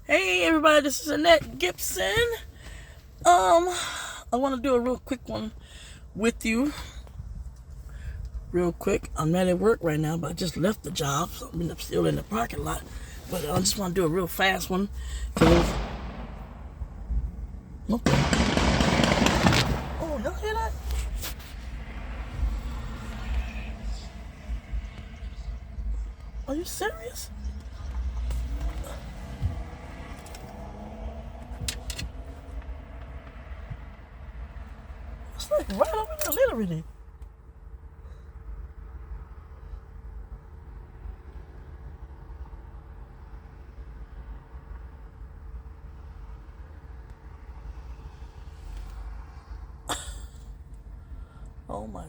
Hey everybody, this is Annette Gibson. I want to do a real quick one with you. Real quick. I'm not at work right now, but I just left the job, so I'm still in the parking lot. But I just want to do a real fast one. Okay. Oh, y'all hear that? Are you serious? It's like right over there, literally. Oh my